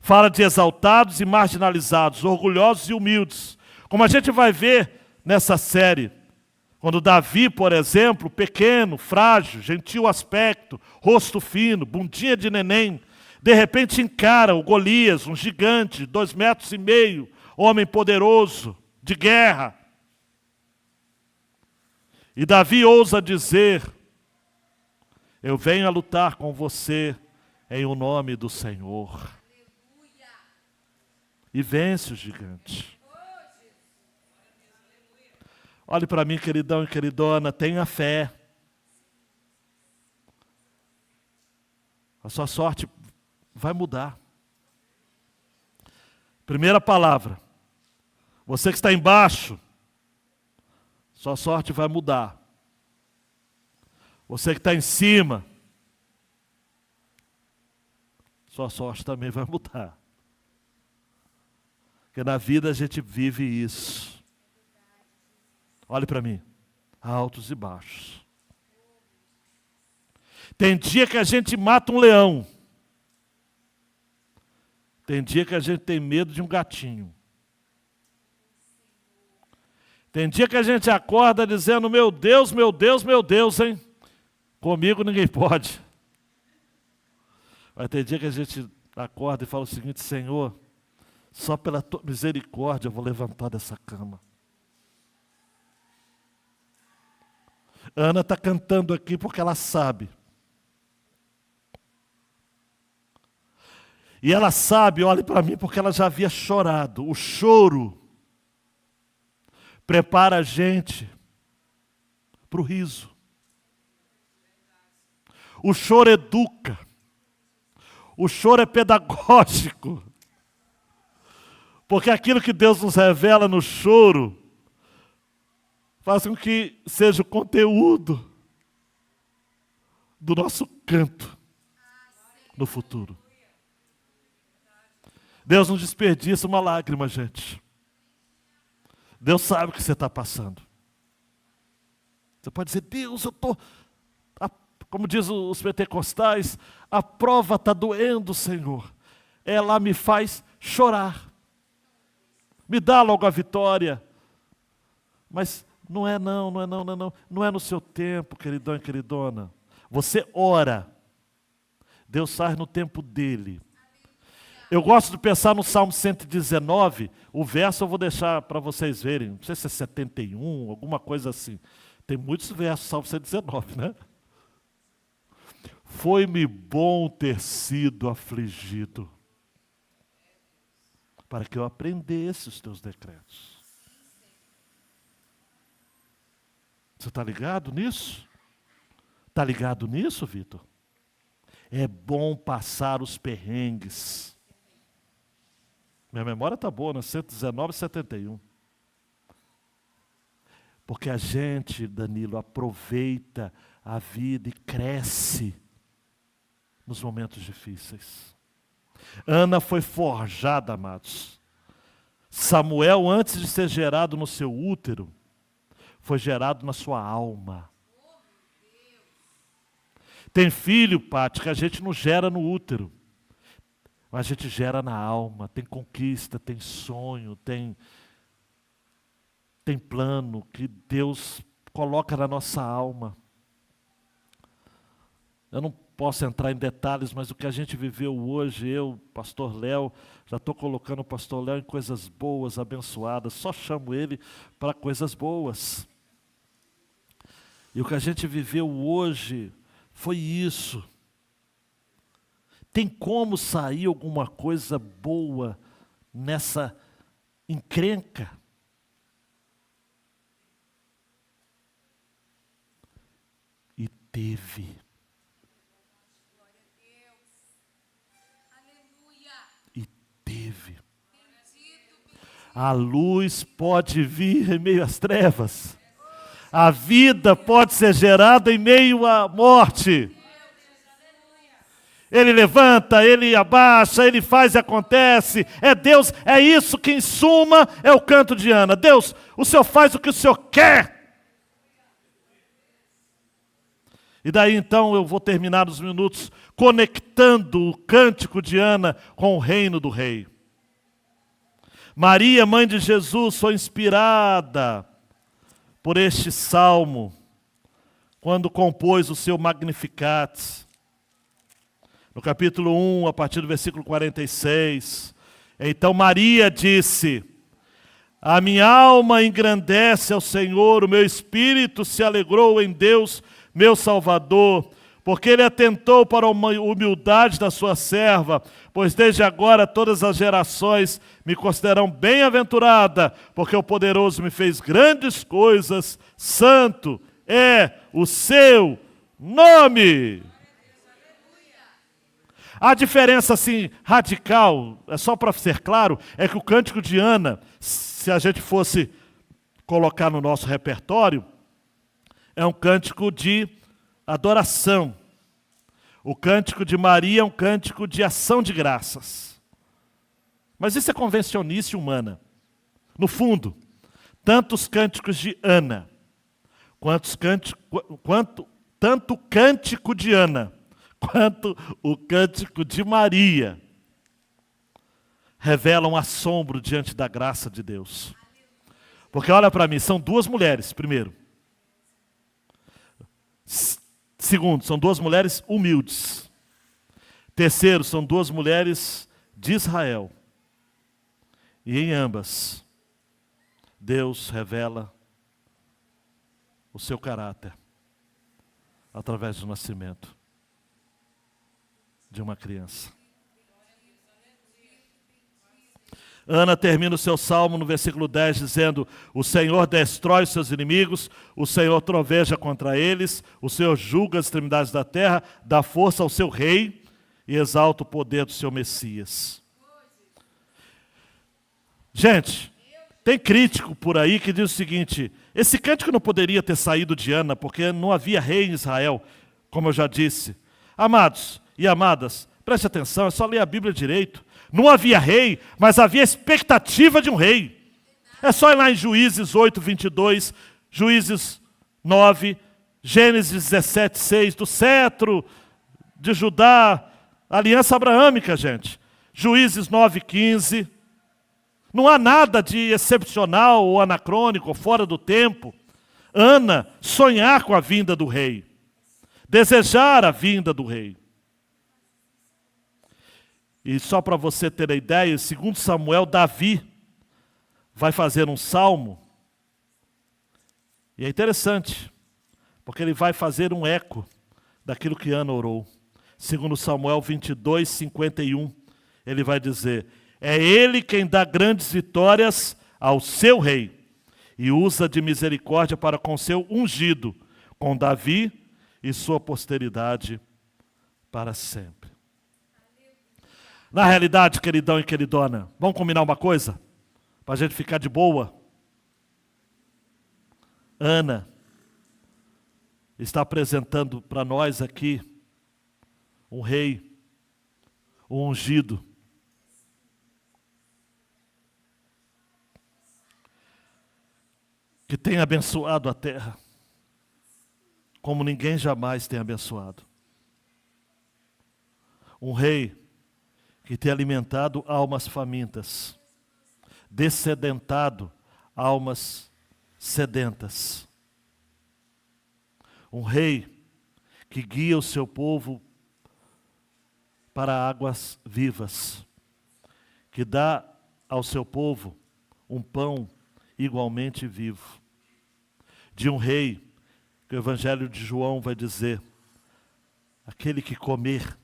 Speaker 1: Fala de exaltados e marginalizados, orgulhosos e humildes. Como a gente vai ver nessa série, quando Davi, por exemplo, pequeno, frágil, gentil aspecto, rosto fino, bundinha de neném, de repente encara o Golias, um gigante, 2,5 metros, homem poderoso, de guerra. E Davi ousa dizer: eu venho a lutar com você em o nome do Senhor. E vence o gigante. Olhe para mim, queridão e queridona, tenha fé. A sua sorte vai mudar. Primeira palavra. Você que está embaixo, sua sorte vai mudar. Você que está em cima, sua sorte também vai mudar. Porque na vida a gente vive isso. Olhe para mim, altos e baixos. Tem dia que a gente mata um leão. Tem dia que a gente tem medo de um gatinho. Tem dia que a gente acorda dizendo: meu Deus, meu Deus, meu Deus, hein? Comigo ninguém pode. Mas tem dia que a gente acorda e fala o seguinte: Senhor, só pela tua misericórdia eu vou levantar dessa cama. Ana está cantando aqui porque ela sabe. E ela sabe, olhe para mim, porque ela já havia chorado. O choro prepara a gente para o riso. O choro educa. O choro é pedagógico. Porque aquilo que Deus nos revela no choro faz com que seja o conteúdo do nosso canto no futuro. Deus não desperdiça uma lágrima, gente. Deus sabe o que você está passando. Você pode dizer: Deus, eu estou... Como diz os pentecostais, a prova está doendo, Senhor. Ela me faz chorar. Me dá logo a vitória. Mas não é não. Não é no seu tempo, queridão e queridona. Você ora. Deus faz no tempo dele. Eu gosto de pensar no Salmo 119, o verso eu vou deixar para vocês verem, não sei se é 71, alguma coisa assim. Tem muitos versos, Salmo 119, né? Foi-me bom ter sido afligido, para que eu aprendesse os teus decretos. Você está ligado nisso? Está ligado nisso, Vitor? É bom passar os perrengues. Minha memória está boa, né? 119, 71. Porque a gente, Danilo, aproveita a vida e cresce nos momentos difíceis. Ana foi forjada, amados. Samuel, antes de ser gerado no seu útero, foi gerado na sua alma. Tem filho, Pati, que a gente não gera no útero, mas a gente gera na alma. Tem conquista, tem sonho, tem plano que Deus coloca na nossa alma. Eu não posso entrar em detalhes, mas o que a gente viveu hoje, eu, pastor Léo, já estou colocando o pastor Léo em coisas boas, abençoadas, só chamo ele para coisas boas. E o que a gente viveu hoje foi isso. Tem como sair alguma coisa boa nessa encrenca? E teve. E teve. A luz pode vir em meio às trevas. A vida pode ser gerada em meio à morte. Ele levanta, ele abaixa, ele faz e acontece. É Deus, é isso que em suma é o canto de Ana. Deus, o Senhor faz o que o Senhor quer. E daí então eu vou terminar os minutos conectando o cântico de Ana com o reino do rei. Maria, mãe de Jesus, foi inspirada por este salmo, quando compôs o seu Magnificat. No capítulo 1, a partir do versículo 46, então Maria disse: a minha alma engrandece ao Senhor, o meu espírito se alegrou em Deus, meu Salvador, porque Ele atentou para a humildade da sua serva, pois desde agora todas as gerações me considerarão bem-aventurada, porque o poderoso me fez grandes coisas, santo é o seu nome. A diferença assim radical, é só para ser claro, é que o cântico de Ana, se a gente fosse colocar no nosso repertório, é um cântico de adoração. O cântico de Maria é um cântico de ação de graças. Mas isso é convencionice humana. No fundo, tanto os cânticos de Ana, tanto o cântico de Ana, quanto o cântico de Maria, revelam assombro diante da graça de Deus. Porque olha para mim, são duas mulheres, primeiro. Segundo, são duas mulheres humildes. Terceiro, são duas mulheres de Israel. E em ambas, Deus revela o seu caráter através do nascimento de uma criança. Ana termina o seu salmo no versículo 10 dizendo: o Senhor destrói os seus inimigos, o Senhor troveja contra eles, o Senhor julga as extremidades da terra, dá força ao seu rei e exalta o poder do seu Messias. Gente, tem crítico por aí que diz o seguinte: esse cântico não poderia ter saído de Ana, porque não havia rei em Israel, como eu já disse. Amados e amadas, preste atenção, é só ler a Bíblia direito. Não havia rei, mas havia expectativa de um rei. É só ir lá em Juízes 8, 22, Juízes 9, Gênesis 17, 6, do cetro de Judá, aliança abraâmica, gente. Juízes 9, 15. Não há nada de excepcional ou anacrônico, ou fora do tempo. Ana sonhar com a vinda do rei, desejar a vinda do rei. E só para você ter a ideia, segundo Samuel, Davi vai fazer um salmo. E é interessante, porque ele vai fazer um eco daquilo que Ana orou. Segundo Samuel 22, 51, ele vai dizer: é ele quem dá grandes vitórias ao seu rei e usa de misericórdia para com seu ungido, com Davi e sua posteridade para sempre. Na realidade, queridão e queridona, vamos combinar uma coisa? Para a gente ficar de boa. Ana está apresentando para nós aqui um rei, um ungido. Que tem abençoado a terra, como ninguém jamais tem abençoado. Um rei que tem alimentado almas famintas, dessedentado almas sedentas. Um rei que guia o seu povo para águas vivas, que dá ao seu povo um pão igualmente vivo. De um rei, que o Evangelho de João vai dizer, aquele que comer,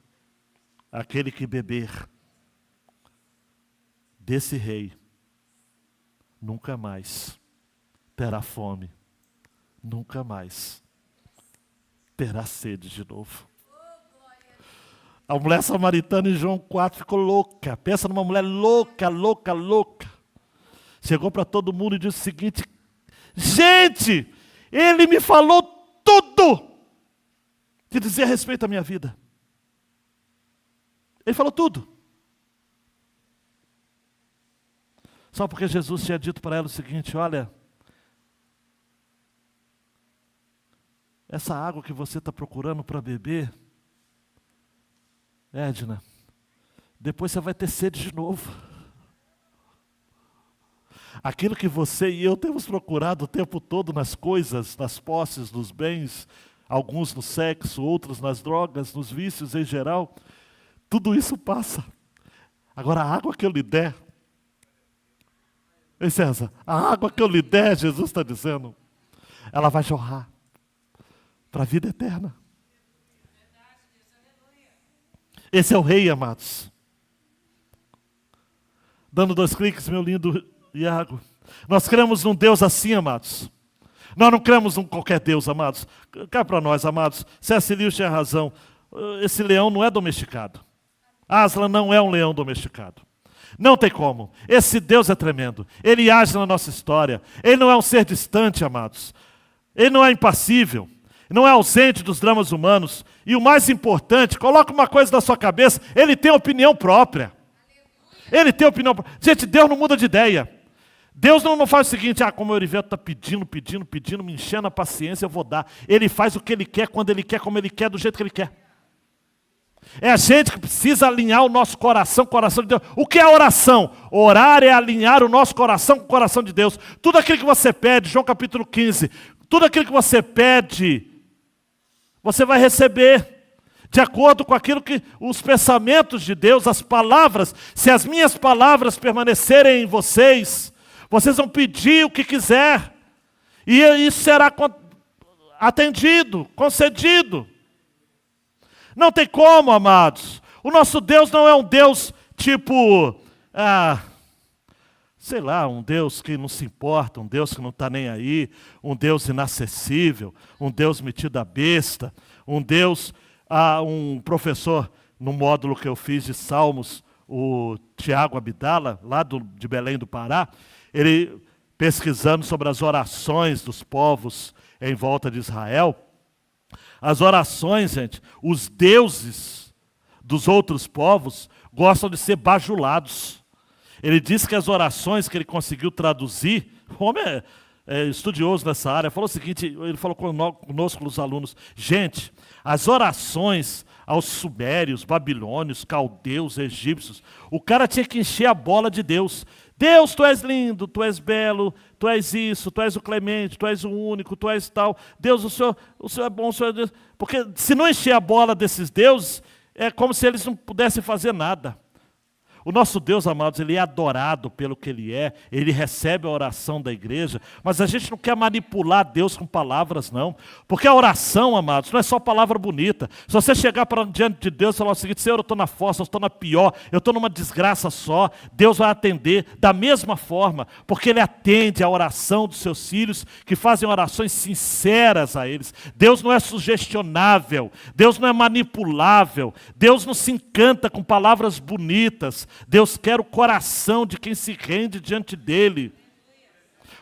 Speaker 1: aquele que beber, desse rei, nunca mais terá fome, nunca mais terá sede de novo. A mulher samaritana em João 4 ficou louca. Pensa numa mulher louca, louca, louca. Chegou para todo mundo e disse o seguinte: gente, ele me falou tudo que dizia respeito à minha vida. Ele falou tudo. Só porque Jesus tinha dito para ela o seguinte: olha, essa água que você está procurando para beber, Edna, depois você vai ter sede de novo. Aquilo que você e eu temos procurado o tempo todo nas coisas, nas posses, nos bens, alguns no sexo, outros nas drogas, nos vícios em geral, tudo isso passa. Agora a água que eu lhe der, ei César, a água que eu lhe der, Jesus está dizendo, ela vai jorrar para a vida eterna. Esse é o rei, amados. Dando 2 cliques, meu lindo Iago. Nós cremos num Deus assim, amados. Nós não cremos num qualquer Deus, amados. Cá para nós, amados. C.S. Lewis tinha razão. Esse leão não é domesticado. Aslan não é um leão domesticado. Não tem como. Esse Deus é tremendo. Ele age na nossa história. Ele não é um ser distante, amados. Ele não é impassível. Não é ausente dos dramas humanos. E o mais importante, coloca uma coisa na sua cabeça, ele tem opinião própria. Ele tem opinião própria. Gente, Deus não muda de ideia. Deus não faz o seguinte: como o Eurivelto está pedindo, me enchendo a paciência, eu vou dar. Ele faz o que ele quer, quando ele quer, como ele quer, do jeito que ele quer. É a gente que precisa alinhar o nosso coração com o coração de Deus. O que é oração? Orar é alinhar o nosso coração com o coração de Deus. Tudo aquilo que você pede, João capítulo 15, tudo aquilo que você pede, você vai receber. De acordo com aquilo que os pensamentos de Deus, as palavras, se as minhas palavras permanecerem em vocês, vocês vão pedir o que quiser, e isso será atendido, concedido. Não tem como, amados. O nosso Deus não é um Deus tipo, sei lá, um Deus que não se importa, um Deus que não está nem aí, um Deus inacessível, um Deus metido a besta, um Deus... um professor, no módulo que eu fiz de Salmos, o Tiago Abdala, lá de Belém do Pará, ele pesquisando sobre as orações dos povos em volta de Israel. As orações, gente, os deuses dos outros povos gostam de ser bajulados. Ele disse que as orações que ele conseguiu traduzir, o homem é estudioso nessa área, falou o seguinte, ele falou conosco, os alunos: gente, as orações aos sumérios, babilônios, caldeus, egípcios, o cara tinha que encher a bola de Deus. Deus, tu és lindo, tu és belo, tu és isso, tu és o clemente, tu és o único, tu és tal. Deus, o Senhor é bom, o Senhor é Deus. Porque se não encher a bola desses deuses, é como se eles não pudessem fazer nada. O nosso Deus, amados, Ele é adorado pelo que Ele é, Ele recebe a oração da igreja, mas a gente não quer manipular Deus com palavras, não. Porque a oração, amados, não é só palavra bonita. Se você chegar diante de Deus e falar o seguinte: Senhor, eu estou na fossa, eu estou na pior, eu estou numa desgraça só, Deus vai atender da mesma forma, porque Ele atende a oração dos seus filhos, que fazem orações sinceras a eles. Deus não é sugestionável, Deus não é manipulável, Deus não se encanta com palavras bonitas. Deus quer o coração de quem se rende diante dEle.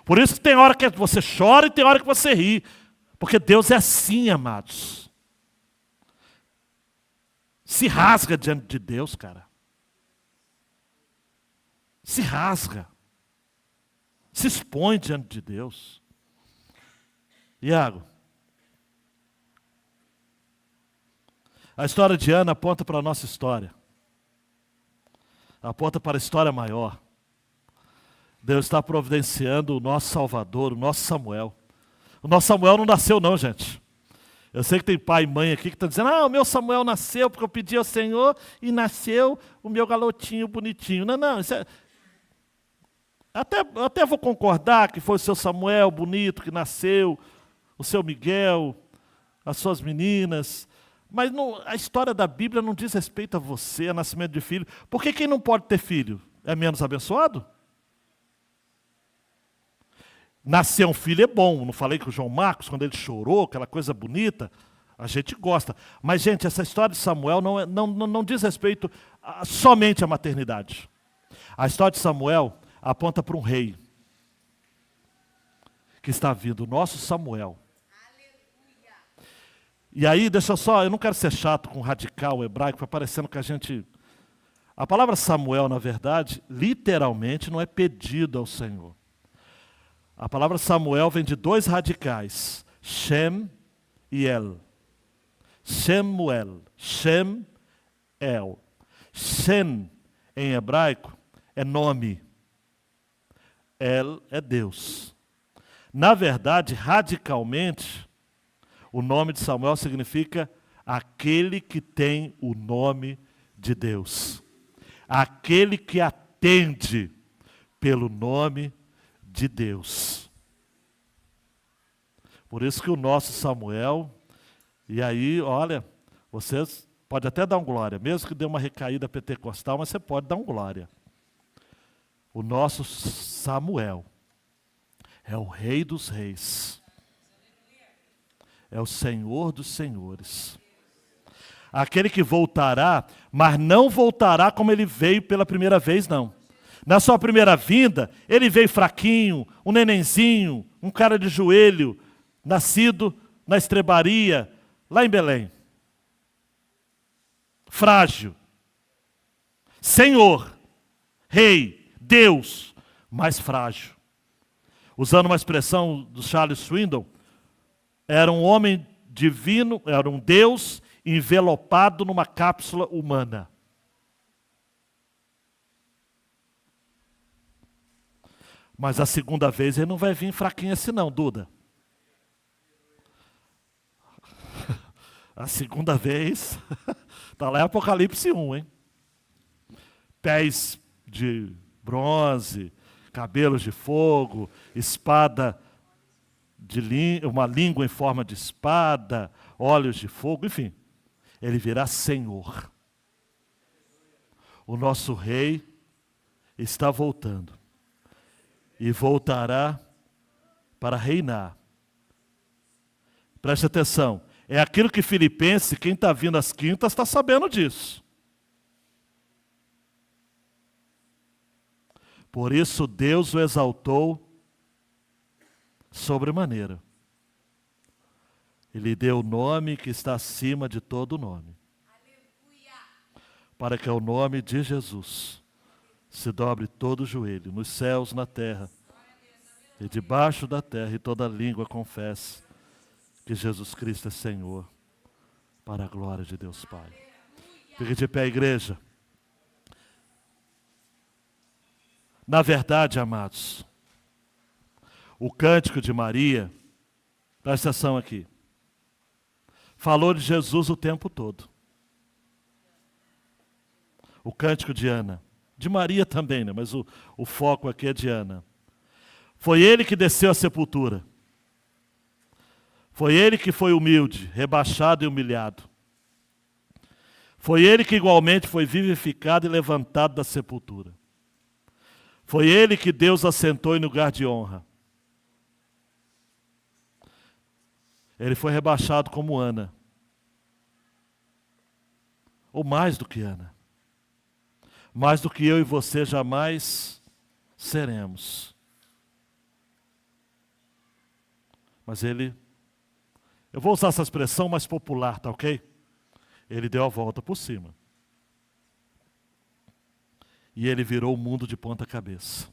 Speaker 1: Por isso que tem hora que você chora e tem hora que você ri. Porque Deus é assim, amados. Se rasga diante de Deus, cara. Se rasga. Se expõe diante de Deus. Iago, a história de Ana aponta para a nossa história. Aponta para a história maior. Deus está providenciando o nosso Salvador, o nosso Samuel. O nosso Samuel não nasceu não, gente. Eu sei que tem pai e mãe aqui que estão dizendo: o meu Samuel nasceu porque eu pedi ao Senhor e nasceu o meu galotinho bonitinho. Não, isso é... Até vou concordar que foi o seu Samuel bonito que nasceu, o seu Miguel, as suas meninas. Mas a história da Bíblia não diz respeito a você, a nascimento de filho. Porque quem não pode ter filho é menos abençoado? Nascer um filho é bom. Não falei que o João Marcos, quando ele chorou, aquela coisa bonita, a gente gosta. Mas, gente, essa história de Samuel não diz respeito somente à maternidade. A história de Samuel aponta para um rei que está vindo, o nosso Samuel. E aí, eu não quero ser chato com radical hebraico, para parecendo que a gente... A palavra Samuel, na verdade, literalmente não é pedido ao Senhor. A palavra Samuel vem de dois radicais, Shem e El. Shemuel, Shem, El. Shem, em hebraico, é nome. El é Deus. Na verdade, radicalmente, o nome de Samuel significa aquele que tem o nome de Deus. Aquele que atende pelo nome de Deus. Por isso que o nosso Samuel, e aí, olha, vocês podem até dar um glória, mesmo que dê uma recaída pentecostal, mas você pode dar um glória. O nosso Samuel é o Rei dos Reis. É o Senhor dos Senhores. Aquele que voltará, mas não voltará como ele veio pela primeira vez, não. Na sua primeira vinda, ele veio fraquinho, um nenenzinho, um cara de joelho, nascido na estrebaria, lá em Belém. Frágil. Senhor, Rei, Deus, mas frágil. Usando uma expressão do Charles Swindoll, era um homem divino, era um Deus envelopado numa cápsula humana. Mas a segunda vez ele não vai vir fraquinho assim não, Duda. A segunda vez, está lá em Apocalipse 1, hein? Pés de bronze, cabelos de fogo, espada uma língua em forma de espada, olhos de fogo, enfim. Ele virá Senhor. O nosso Rei está voltando. E voltará para reinar. Preste atenção. É aquilo que Filipenses, quem está vindo às quintas, está sabendo disso. Por isso Deus o exaltou sobremaneira. Ele deu o nome que está acima de todo nome. Aleluia. Para que ao nome de Jesus se dobre todo o joelho, nos céus, na terra, e debaixo da terra, e toda língua confesse que Jesus Cristo é Senhor, para a glória de Deus Pai. Fique de pé, igreja. Na verdade, amados, o cântico de Maria, presta atenção aqui, falou de Jesus o tempo todo. O cântico de Ana De Maria também, né? Mas o foco aqui é de Ana. Foi ele que desceu à sepultura. Foi ele que foi humilde, rebaixado e humilhado. Foi ele que igualmente foi vivificado e levantado da sepultura. Foi ele que Deus assentou em lugar de honra. Ele foi rebaixado como Ana. Ou mais do que Ana. Mais do que eu e você jamais seremos. Mas ele, eu vou usar essa expressão mais popular, tá ok? Ele deu a volta por cima. E ele virou o mundo de ponta cabeça.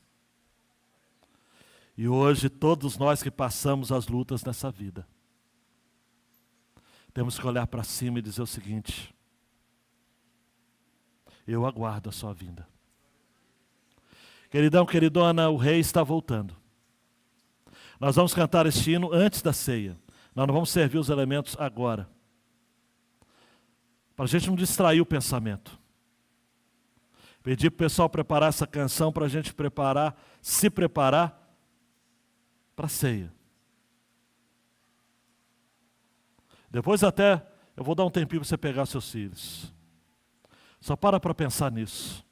Speaker 1: E hoje todos nós que passamos as lutas nessa vida, temos que olhar para cima e dizer o seguinte: eu aguardo a sua vinda. Queridão, queridona, o rei está voltando. Nós vamos cantar este hino antes da ceia. Nós não vamos servir os elementos agora. Para a gente não distrair o pensamento. Pedi para o pessoal preparar essa canção para a gente se preparar para a ceia. Depois até eu vou dar um tempinho para você pegar seus filhos. Só para pensar nisso.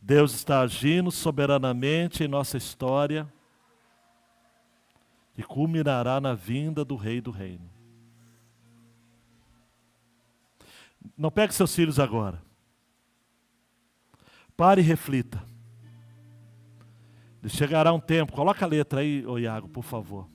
Speaker 1: Deus está agindo soberanamente em nossa história e culminará na vinda do Rei do Reino. Não pegue seus filhos agora. Pare e reflita. Chegará um tempo, coloca a letra aí, ô Iago, por favor.